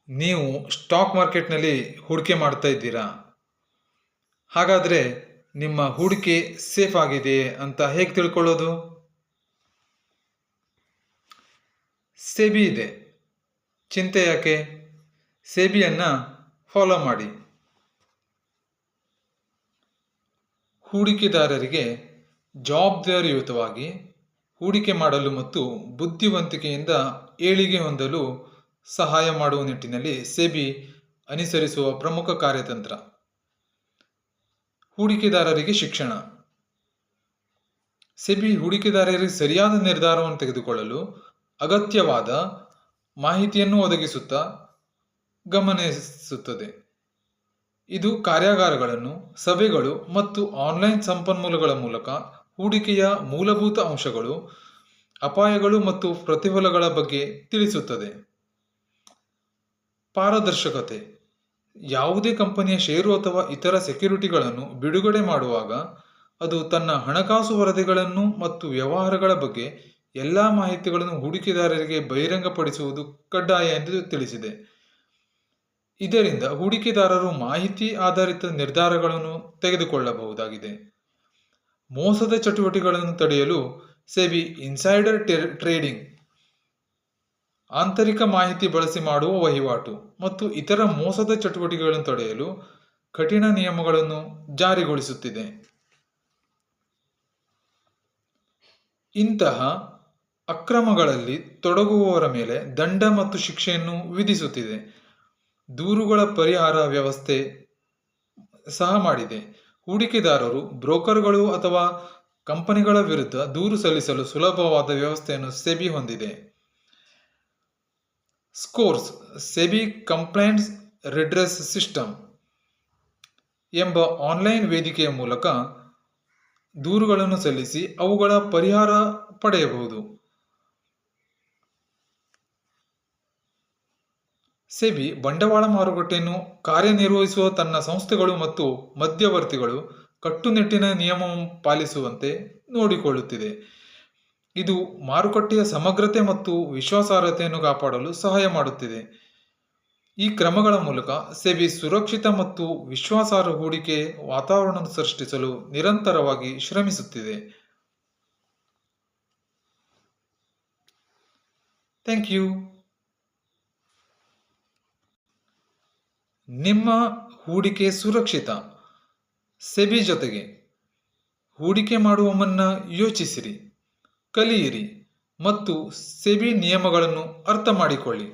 ನೀವು ಸ್ಟಾಕ್ ಮಾರ್ಕೆಟ್ನಲ್ಲಿ ಹೂಡಿಕೆ ಮಾಡ್ತಾ ಇದ್ದೀರಾ? ಹಾಗಾದರೆ ನಿಮ್ಮ ಹೂಡಿಕೆ ಸೇಫ್ ಆಗಿದೆಯೇ ಅಂತ ಹೇಗೆ ತಿಳ್ಕೊಳ್ಳೋದು? ಸೆಬಿ ಇದೆ, ಚಿಂತೆ ಯಾಕೆ? ಸೆಬಿಯನ್ನು ಫಾಲೋ ಮಾಡಿ. ಹೂಡಿಕೆದಾರರಿಗೆ ಜವಾಬ್ದಾರಿಯುತವಾಗಿ ಹೂಡಿಕೆ ಮಾಡಲು ಮತ್ತು ಬುದ್ಧಿವಂತಿಕೆಯಿಂದ ಏಳಿಗೆ ಹೊಂದಲು ಸಹಾಯ ಮಾಡುವ ನಿಟ್ಟಿನಲ್ಲಿ ಸೆಬಿ ಅನುಸರಿಸುವ ಪ್ರಮುಖ ಕಾರ್ಯತಂತ್ರ. ಹೂಡಿಕೆದಾರರಿಗೆ ಶಿಕ್ಷಣ. ಸೆಬಿ ಹೂಡಿಕೆದಾರರಿಗೆ ಸರಿಯಾದ ನಿರ್ಧಾರವನ್ನು ತೆಗೆದುಕೊಳ್ಳಲು ಅಗತ್ಯವಾದ ಮಾಹಿತಿಯನ್ನು ಒದಗಿಸುತ್ತಾ ಗಮನಿಸುತ್ತದೆ. ಇದು ಕಾರ್ಯಾಗಾರಗಳನ್ನು, ಸಭೆಗಳು ಮತ್ತು ಆನ್ಲೈನ್ ಸಂಪನ್ಮೂಲಗಳ ಮೂಲಕ ಹೂಡಿಕೆಯ ಮೂಲಭೂತ ಅಂಶಗಳು, ಅಪಾಯಗಳು ಮತ್ತು ಪ್ರತಿಫಲಗಳ ಬಗ್ಗೆ ತಿಳಿಸುತ್ತದೆ. ಪಾರದರ್ಶಕತೆ. ಯಾವುದೇ ಕಂಪನಿಯ ಷೇರು ಅಥವಾ ಇತರ ಸೆಕ್ಯುರಿಟಿಗಳನ್ನು ಬಿಡುಗಡೆ ಮಾಡುವಾಗ ಅದು ತನ್ನ ಹಣಕಾಸು ವರದಿಗಳನ್ನು ಮತ್ತು ವ್ಯವಹಾರಗಳ ಬಗ್ಗೆ ಎಲ್ಲ ಮಾಹಿತಿಗಳನ್ನು ಹೂಡಿಕೆದಾರರಿಗೆ ಬಹಿರಂಗಪಡಿಸುವುದು ಕಡ್ಡಾಯ ಎಂದು ತಿಳಿಸಿದೆ. ಇದರಿಂದ ಹೂಡಿಕೆದಾರರು ಮಾಹಿತಿ ಆಧಾರಿತ ನಿರ್ಧಾರಗಳನ್ನು ತೆಗೆದುಕೊಳ್ಳಬಹುದಾಗಿದೆ. ಮೋಸದ ಚಟುವಟಿಕೆಗಳನ್ನು ತಡೆಯಲು ಸೆಬಿ ಇನ್ಸೈಡರ್ ಟ್ರೇಡಿಂಗ್, ಆಂತರಿಕ ಮಾಹಿತಿ ಬಳಸಿ ಮಾಡುವ ವಹಿವಾಟು ಮತ್ತು ಇತರ ಮೋಸದ ಚಟುವಟಿಕೆಗಳನ್ನು ತಡೆಯಲು ಕಠಿಣ ನಿಯಮಗಳನ್ನು ಜಾರಿಗೊಳಿಸುತ್ತಿದೆ. ಇಂತಹ ಅಕ್ರಮಗಳಲ್ಲಿ ತೊಡಗುವವರ ಮೇಲೆ ದಂಡ ಮತ್ತು ಶಿಕ್ಷೆಯನ್ನು ವಿಧಿಸುತ್ತಿದೆ. ದೂರುಗಳ ಪರಿಹಾರ ವ್ಯವಸ್ಥೆ ಸಹ ಮಾಡಿದೆ. ಹೂಡಿಕೆದಾರರು ಬ್ರೋಕರ್ಗಳು ಅಥವಾ ಕಂಪನಿಗಳ ವಿರುದ್ಧ ದೂರು ಸಲ್ಲಿಸಲು ಸುಲಭವಾದ ವ್ಯವಸ್ಥೆಯನ್ನು ಸೆಬಿ ಹೊಂದಿದೆ. ಸ್ಕೋರ್ಸ್, ಸೆಬಿ ಕಂಪ್ಲೇಂಟ್ಸ್ ರಿಡ್ರೆಸ್ ಸಿಸ್ಟಮ್ ಎಂಬ ಆನ್ಲೈನ್ ವೇದಿಕೆಯ ಮೂಲಕ ದೂರುಗಳನ್ನು ಸಲ್ಲಿಸಿ ಅವುಗಳ ಪರಿಹಾರ ಪಡೆಯಬಹುದು. ಸೆಬಿ ಬಂಡವಾಳ ಮಾರುಕಟ್ಟೆಯನ್ನು ಕಾರ್ಯನಿರ್ವಹಿಸುವ ತನ್ನ ಸಂಸ್ಥೆಗಳು ಮತ್ತು ಮಧ್ಯವರ್ತಿಗಳು ಕಟ್ಟುನಿಟ್ಟಿನ ನಿಯಮವನ್ನು ಪಾಲಿಸುವಂತೆ ನೋಡಿಕೊಳ್ಳುತ್ತಿದೆ. ಇದು ಮಾರುಕಟ್ಟೆಯ ಸಮಗ್ರತೆ ಮತ್ತು ವಿಶ್ವಾಸಾರ್ಹತೆಯನ್ನು ಕಾಪಾಡಲು ಸಹಾಯ ಮಾಡುತ್ತಿದೆ. ಈ ಕ್ರಮಗಳ ಮೂಲಕ ಸೆಬಿ ಸುರಕ್ಷಿತ ಮತ್ತು ವಿಶ್ವಾಸಾರ್ಹ ಹೂಡಿಕೆ ವಾತಾವರಣವನ್ನು ಸೃಷ್ಟಿಸಲು ನಿರಂತರವಾಗಿ ಶ್ರಮಿಸುತ್ತಿದೆ. Thank you. ನಿಮ್ಮ ಹೂಡಿಕೆ ಸುರಕ್ಷಿತ. ಸೆಬಿ ಜೊತೆಗೆ ಹೂಡಿಕೆ ಮಾಡುವ ಮುನ್ನ ಯೋಚಿಸಿರಿ, ಕಲಿಯಿರಿ ಮತ್ತು ಸೆಬಿ ನಿಯಮಗಳನ್ನು ಅರ್ಥ ಮಾಡಿಕೊಳ್ಳಿ.